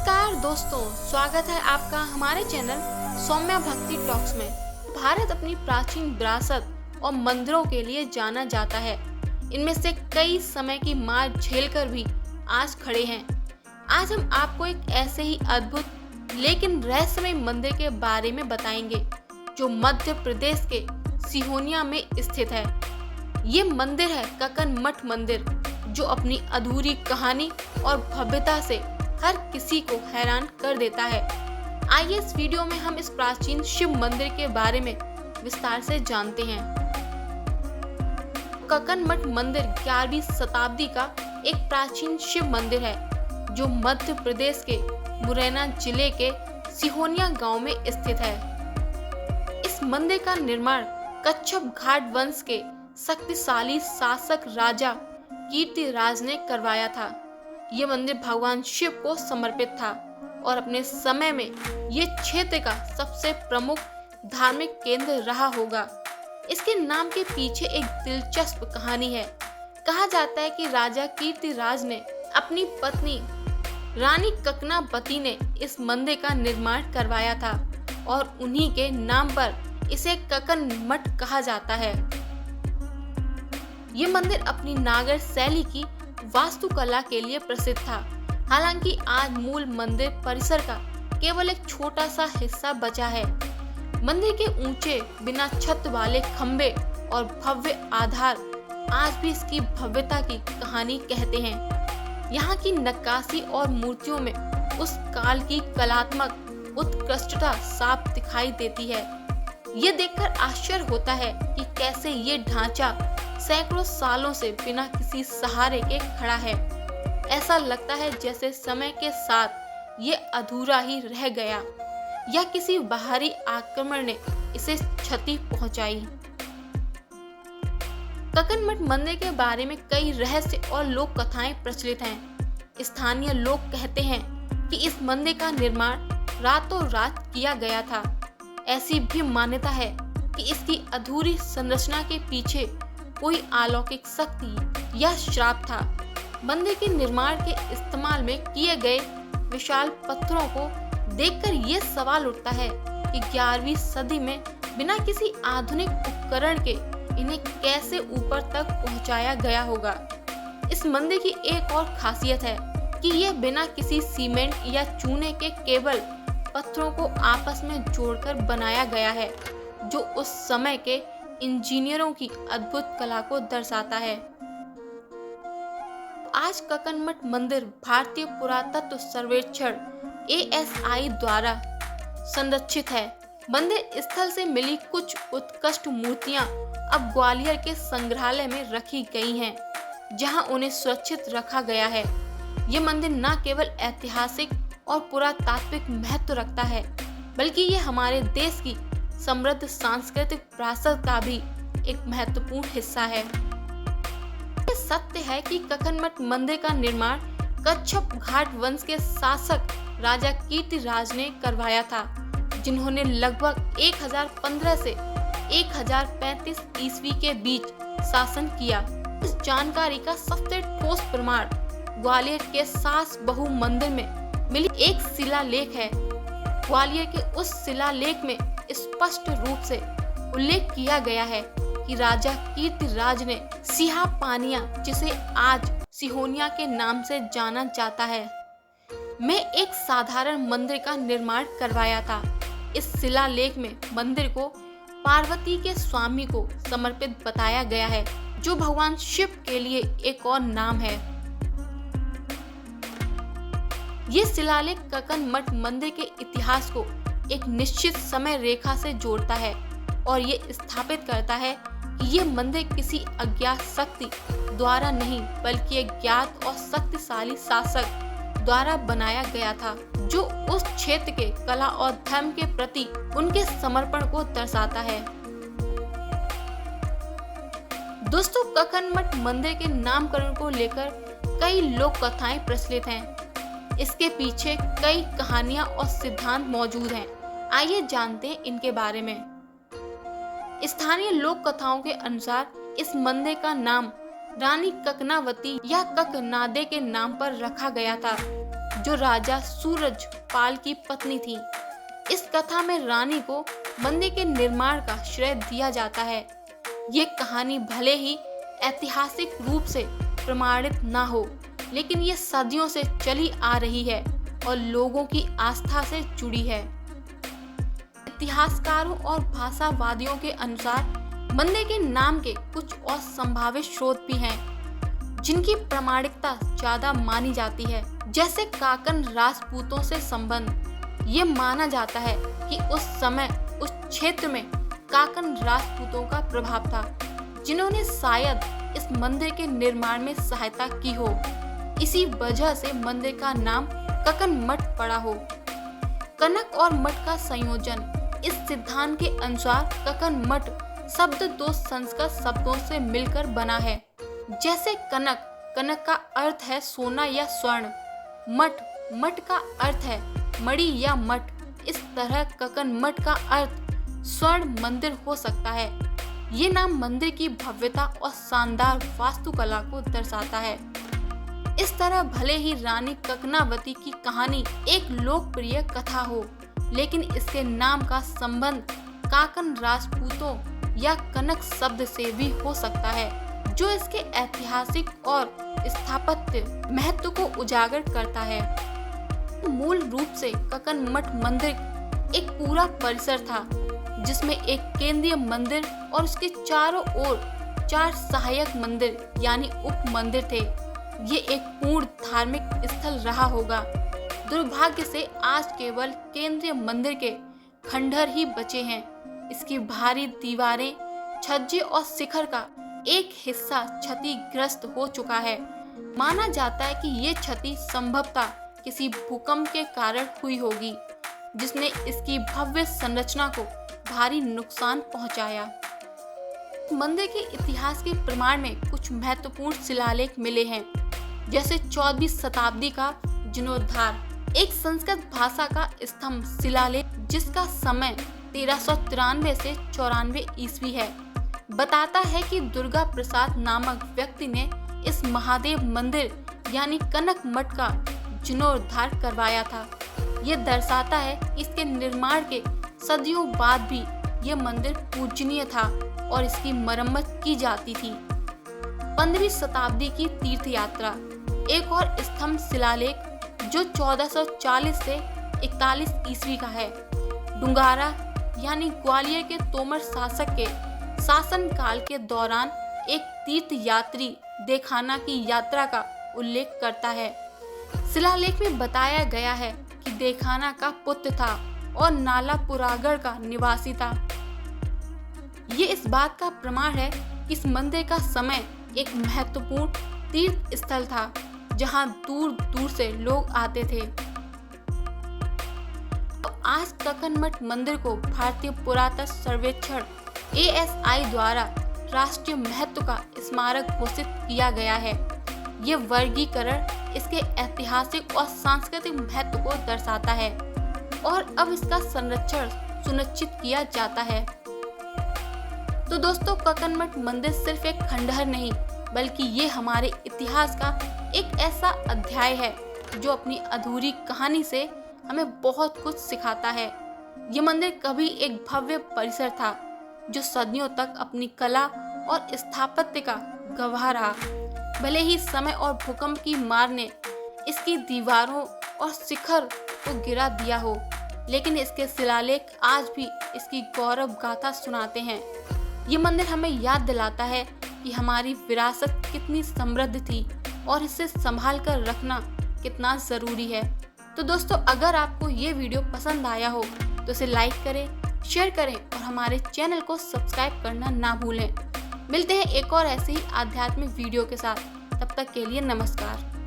नमस्कार दोस्तों, स्वागत है आपका हमारे चैनल सौम्या भक्ति टॉक्स में। भारत अपनी प्राचीन विरासत और मंदिरों के लिए जाना जाता है। इनमें से कई समय की मार झेलकर भी आज खड़े हैं। आज हम आपको एक ऐसे ही अद्भुत लेकिन रहस्यमय मंदिर के बारे में बताएंगे जो मध्य प्रदेश के सिहोनिया में स्थित है। ये मंदिर है ककन मठ मंदिर, जो अपनी अधूरी कहानी और भव्यता से हर किसी को हैरान कर देता है। आइए इस वीडियो में हम इस प्राचीन शिव मंदिर के बारे में विस्तार से जानते हैं। ककन मठ मंदिर 11वीं शताब्दी का एक प्राचीन शिव मंदिर है जो मध्य प्रदेश के मुरैना जिले के सिहोनिया गांव में स्थित है। इस मंदिर का निर्माण कच्छप घाट वंश के शक्तिशाली शासक राजा कीर्तिराज ने करवाया था। ये मंदिर भगवान शिव को समर्पित था और अपने समय में ये क्षेत्र का सबसे प्रमुख धार्मिक केंद्र रहा होगा। इसके नाम के पीछे एक दिलचस्प कहानी है। कहा जाता है कि राजा कीर्तिराज ने अपनी पत्नी रानी ककनावती ने इस मंदिर का निर्माण करवाया था और उन्हीं के नाम पर इसे ककन मठ कहा जाता है। ये मंदिर अपनी नागर शैली की वास्तुकला के लिए प्रसिद्ध था। हालांकि आज मूल मंदिर परिसर का केवल एक छोटा सा हिस्सा बचा है। मंदिर के ऊंचे बिना छत वाले खंबे और भव्य आधार आज भी इसकी भव्यता की कहानी कहते हैं। यहाँ की नक्काशी और मूर्तियों में उस काल की कलात्मक उत्कृष्टता साफ दिखाई देती है। ये देखकर आश्चर्य होता है कि कैसे ये ढांचा सैकड़ों सालों से बिना किसी सहारे के खड़ा है। ऐसा लगता है जैसे समय के साथ ये अधूरा ही रह गया या किसी बाहरी आक्रमण ने इसे क्षति पहुंचाई। ककन मठ मंदिर के बारे में कई रहस्य और लोक कथाएं प्रचलित हैं। स्थानीय लोग कहते हैं कि इस मंदिर का निर्माण रातों रात किया गया था। ऐसी भी मान्यता है कि इसकी अधूरी संरचना के पीछे कोई अलौकिक शक्ति या श्राप था। मंदिर के निर्माण के इस्तेमाल में किए गए विशाल पत्थरों को देखकर ये सवाल उठता है कि 11वीं सदी में बिना किसी आधुनिक उपकरण के इन्हें कैसे ऊपर तक पहुंचाया गया होगा। इस मंदिर की एक और खासियत है कि यह बिना किसी सीमेंट या चूने के केवल पत्थरों को आपस में जोड़कर बनाया गया है, जो उस समय के इंजीनियरों की अद्भुत कला को दर्शाता है। आज ककन मठ मंदिर भारतीय पुरातत्व सर्वेक्षण ASI द्वारा संरक्षित है। मंदिर स्थल से मिली कुछ उत्कृष्ट मूर्तियां अब ग्वालियर के संग्रहालय में रखी गई हैं, जहां उन्हें सुरक्षित रखा गया है। ये मंदिर न केवल ऐतिहासिक और पुरातात्विक महत्व रखता है, बल्कि ये हमारे देश की समृद्ध सांस्कृतिक विरासत का भी एक महत्वपूर्ण हिस्सा है। ये सत्य है कि ककन मठ मंदिर का निर्माण कच्छप घाट वंश के शासक राजा कीर्तिराज ने करवाया था, जिन्होंने लगभग 1015 से 1035 ईस्वी के बीच शासन किया। इस जानकारी का सबसे ठोस प्रमाण ग्वालियर के सास बहु मंदिर में मिली एक शिलालेख है। ग्वालियर के उस शिलालेख में स्पष्ट रूप से उल्लेख किया गया है कि राजा कीर्तिराज ने सिहा पानिया, जिसे आज सिहोनिया के नाम से जाना जाता है, में एक साधारण मंदिर का निर्माण करवाया था। इस शिलालेख में मंदिर को पार्वती के स्वामी को समर्पित बताया गया है, जो भगवान शिव के लिए एक और नाम है। ये शिलालेख ककन मठ मंदिर के इतिहास को एक निश्चित समय रेखा से जोड़ता है और ये स्थापित करता है कि ये मंदिर किसी अज्ञात शक्ति द्वारा नहीं, बल्कि एक ज्ञात और शक्तिशाली शासक द्वारा बनाया गया था, जो उस क्षेत्र के कला और धर्म के प्रति उनके समर्पण को दर्शाता है। दोस्तों, ककन मठ मंदिर के नामकरण को लेकर कई लोक कथाएं प्रचलित हैं। इसके पीछे कई कहानियां और सिद्धांत मौजूद हैं। आइए जानते हैं इनके बारे में। स्थानीय लोक कथाओं के अनुसार इस मंदिर का नाम रानी ककनावती या ककनादे के नाम पर रखा गया था, जो राजा सूरजपाल की पत्नी थी। इस कथा में रानी को मंदिर के निर्माण का श्रेय दिया जाता है। ये कहानी भले ही ऐतिहासिक रूप से प्रमाणित ना हो, लेकिन ये सदियों से चली आ रही है और लोगों की आस्था से जुड़ी है। इतिहासकारों और भाषावादियों के अनुसार मंदिर के नाम के कुछ और संभावित स्रोत भी हैं, जिनकी प्रामाणिकता ज्यादा मानी जाती है, जैसे काकन राजपूतों से संबंध। ये माना जाता है कि उस समय उस क्षेत्र में काकन राजपूतों का प्रभाव था, जिन्होंने शायद इस मंदिर के निर्माण में सहायता की हो। इसी वजह से मंदिर का नाम ककन मठ पड़ा हो। कनक और मठ का संयोजन। इस सिद्धांत के अनुसार ककन मठ शब्द दो संस्कृत शब्दों से मिलकर बना है, जैसे कनक, कनक का अर्थ है सोना या स्वर्ण, मठ, मठ का अर्थ है मणि या मठ। इस तरह ककन मठ का अर्थ स्वर्ण मंदिर हो सकता है। ये नाम मंदिर की भव्यता और शानदार वास्तुकला को दर्शाता है। इस तरह भले ही रानी ककनावती की कहानी एक लोकप्रिय कथा हो, लेकिन इसके नाम का संबंध काकन राजपूतों या कनक शब्द से भी हो सकता है, जो इसके ऐतिहासिक और स्थापत्य महत्व को उजागर करता है। मूल रूप से ककन मठ मंदिर एक पूरा परिसर था, जिसमें एक केंद्रीय मंदिर और उसके चारों ओर 4 सहायक मंदिर यानी उप मंदिर थे। ये एक पूर्ण धार्मिक स्थल रहा होगा। दुर्भाग्य से आज केवल केंद्रीय मंदिर के खंडहर ही बचे हैं। इसकी भारी दीवारें, छज्जे और शिखर का एक हिस्सा क्षतिग्रस्त हो चुका है। माना जाता है कि ये क्षति संभवतः किसी भूकंप के कारण हुई होगी, जिसने इसकी भव्य संरचना को भारी नुकसान पहुंचाया। मंदिर के इतिहास के प्रमाण में कुछ महत्वपूर्ण शिलालेख मिले हैं, जैसे 14वीं शताब्दी का जीर्णोद्धार, एक संस्कृत भाषा का स्तंभ शिलालेख जिसका समय 1393 से 94 ईस्वी है, बताता है कि दुर्गा प्रसाद नामक व्यक्ति ने इस महादेव मंदिर यानी कनक मठ का जीर्णोद्धार करवाया था। यह दर्शाता है कि इसके निर्माण के सदियों बाद भी यह मंदिर पूजनीय था और इसकी मरम्मत की जाती थी। 15वीं शताब्दी की तीर्थ यात्रा, एक और स्तंभ शिलालेख जो 1440 से 41 ईस्वी का है। डुंगारा यानी ग्वालियर के तोमर शासक के शासन काल के दौरान एक तीर्थ यात्री देखाना की यात्रा का उल्लेख करता है। शिलालेख में बताया गया है कि देखाना का पुत्र था और नालापुरागढ़ का निवासी था। ये इस बात का प्रमाण है कि इस मंदिर का समय एक महत्वपूर्ण तीर्थ स्थल था, जहां दूर दूर से लोग आते थे। तो आज ककन मठ मंदिर को भारतीय पुरातत्व सर्वेक्षण ASI द्वारा राष्ट्रीय महत्व का स्मारक घोषित किया गया है। ये वर्गीकरण इसके ऐतिहासिक और सांस्कृतिक महत्व को दर्शाता है और अब इसका संरक्षण सुनिश्चित किया जाता है। तो दोस्तों, ककन मठ मंदिर सिर्फ एक खंडहर नहीं, बल्कि ये हमारे इतिहास का एक ऐसा अध्याय है जो अपनी अधूरी कहानी से हमें बहुत कुछ सिखाता है। ये मंदिर कभी एक भव्य परिसर था जो सदियों तक अपनी कला और स्थापत्य का गवाह रहा। भले ही समय और भूकंप की मार ने इसकी दीवारों और शिखर को गिरा दिया हो, लेकिन इसके शिलालेख आज भी इसकी गौरव गाथा सुनाते हैं। ये मंदिर हमें याद दिलाता है कि हमारी विरासत कितनी समृद्ध थी और इसे संभाल कर रखना कितना ज़रूरी है। तो दोस्तों, अगर आपको ये वीडियो पसंद आया हो तो इसे लाइक करें, शेयर करें और हमारे चैनल को सब्सक्राइब करना ना भूलें। मिलते हैं एक और ऐसे ही आध्यात्मिक वीडियो के साथ। तब तक के लिए नमस्कार।